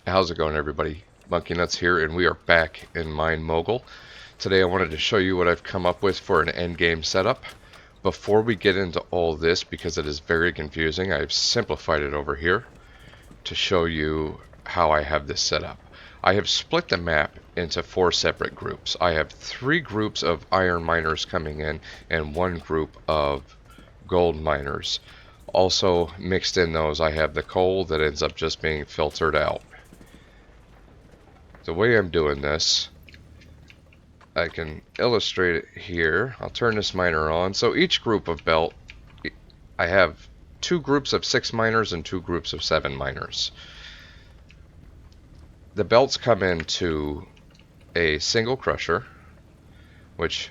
How's it going, everybody? Monkey Nuts here, and we are back in Mine Mogul. Today I wanted to show you what I've come up with for an endgame setup. Before we get into all this, because it is very confusing, I've simplified it over here to show you how I have this set up. I have split the map into 4 separate groups. I have 3 groups of iron miners coming in and 1 group of gold miners. Also mixed in those, I have the coal that ends up just being filtered out. The way I'm doing this, I can illustrate it here. I'll turn this miner on. So each group of belt, I have 2 groups of 6 miners and 2 groups of 7 miners. The belts come into a single crusher, which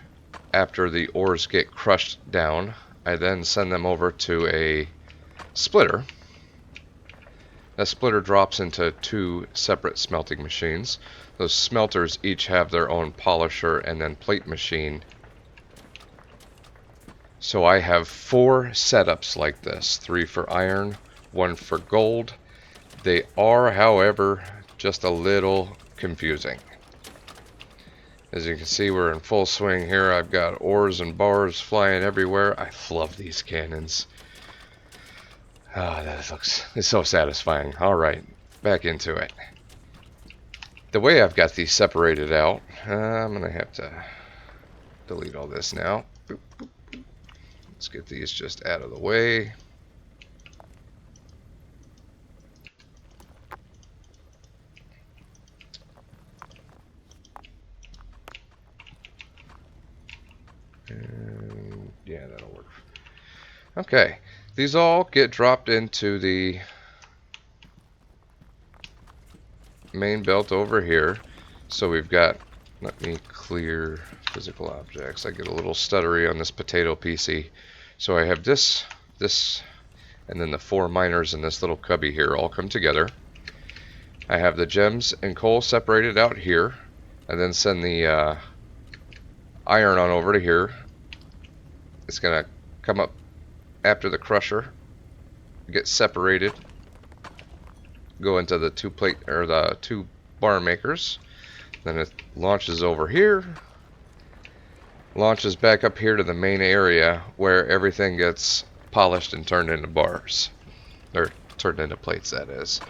after the ores get crushed down, I then send them over to a splitter. A splitter drops into 2 separate smelting machines. Those smelters each have their own polisher and then plate machine. So I have 4 setups like this. 3 for iron, 1 for gold. They are, however, just a little confusing. As you can see, we're in full swing here. I've got ores and bars flying everywhere. I love these cannons. Ah, it's so satisfying. Alright, back into it. The way I've got these separated out, I'm going to have to delete all this now. Boop, boop, boop. Let's get these just out of the way. And yeah, that'll work. Okay, these all get dropped into the main belt over here. So we've got, let me clear physical objects. I get a little stuttery on this potato PC. So I have this, and then the 4 miners in this little cubby here all come together. I have the gems and coal separated out here, and then send the iron on over to here. It's gonna come up after the crusher, get separated, go into the 2 plate or the 2 bar makers. Then it launches over here, launches back up here to the main area where everything gets polished and turned into bars, or turned into plates, that is.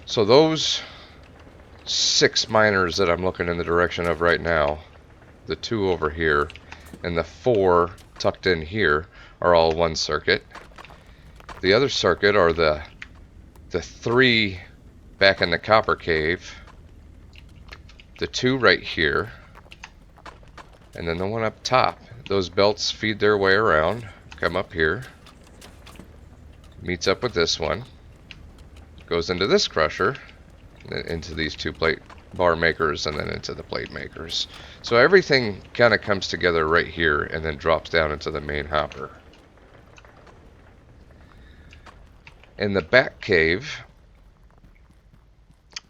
So those 6 miners that I'm looking in the direction of right now, the 2 over here and the 4 tucked in here, are all 1 circuit. The other circuit are the 3 back in the copper cave, the 2 right here, and then the 1 up top. Those belts feed their way around, come up here, meets up with this one, goes into this crusher, and into these 2 plate bar makers, and then into the plate makers. So everything kind of comes together right here and then drops down into the main hopper. In the back cave,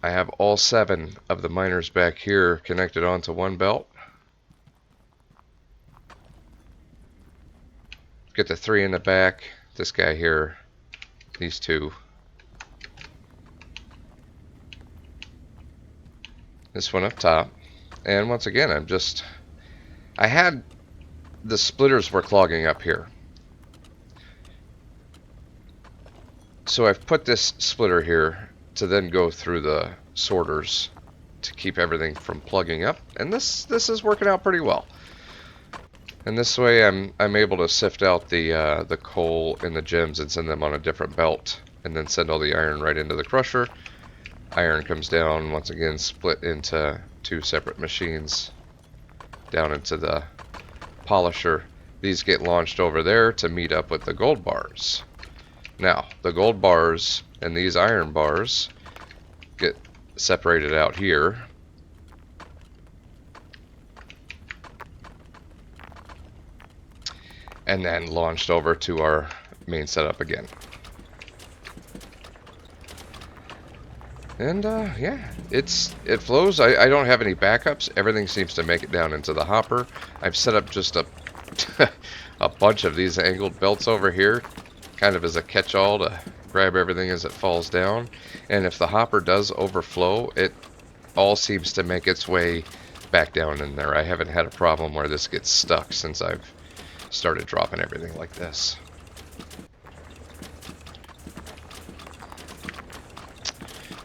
I have all 7 of the miners back here connected onto 1 belt. Get the 3 in the back, this guy here, these 2. This one up top. And once again, I had the splitters were clogging up here. So I've put this splitter here to then go through the sorters to keep everything from plugging up, and this is working out pretty well. And this way I'm able to sift out the coal and the gems and send them on a different belt, and then send all the iron right into the crusher. Iron comes down, once again split into 2 separate machines down into the polisher. These get launched over there to meet up with the gold bars. Now, the gold bars and these iron bars get separated out here. And then launched over to our main setup again. And yeah, it flows. I don't have any backups. Everything seems to make it down into the hopper. I've set up just a bunch of these angled belts over here, kind of as a catch-all to grab everything as it falls down. And if the hopper does overflow, it all seems to make its way back down in there. I haven't had a problem where this gets stuck since I've started dropping everything like this.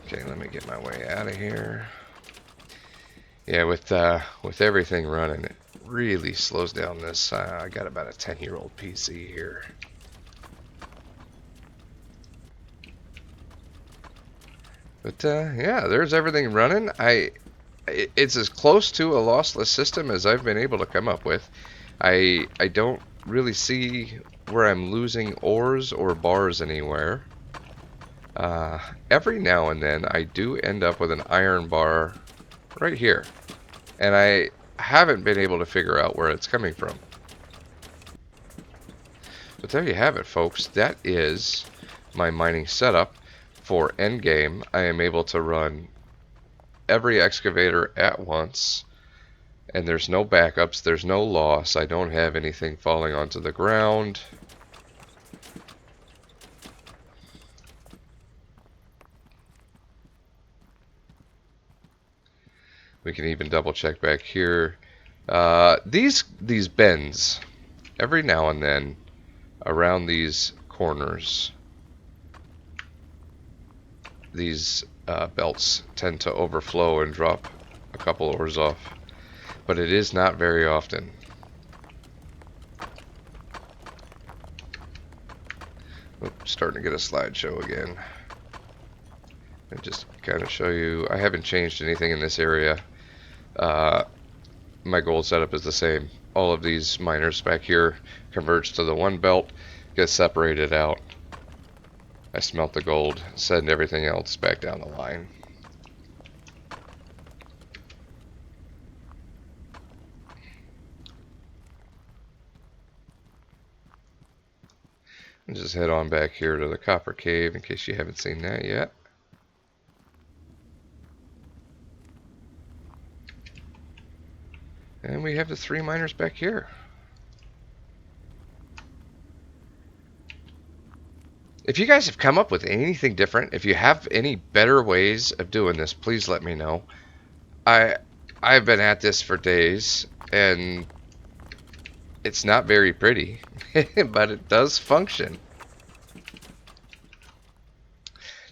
Okay, let me get my way out of here. Yeah, with everything running, it really slows down this. I got about a 10-year-old PC here. But yeah, there's everything running. It's as close to a lossless system as I've been able to come up with. I don't really see where I'm losing ores or bars anywhere. Every now and then I do end up with an iron bar right here, and I haven't been able to figure out where it's coming from. But there you have it, folks. That is my mining setup for endgame. I am able to run every excavator at once, and there's no backups, there's no loss. I don't have anything falling onto the ground. We can even double check back here. These bends, every now and then, around these corners, these belts tend to overflow and drop a couple ores off, but it is not very often. Oops, starting to get a slideshow again. And just kind of show you, I haven't changed anything in this area. My gold setup is the same. All of these miners back here converge to the one belt, get separated out. I smelt the gold, send everything else back down the line. And just head on back here to the copper cave in case you haven't seen that yet. And we have the 3 miners back here. If you guys have come up with anything different, if you have any better ways of doing this, please let me know. I've been at this for days, and it's not very pretty, but it does function.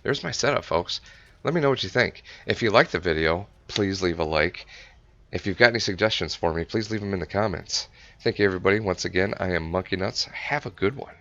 There's my setup, folks. Let me know what you think. If you liked the video, please leave a like. If you've got any suggestions for me, please leave them in the comments. Thank you, everybody. Once again, I am Monkey Nuts. Have a good one.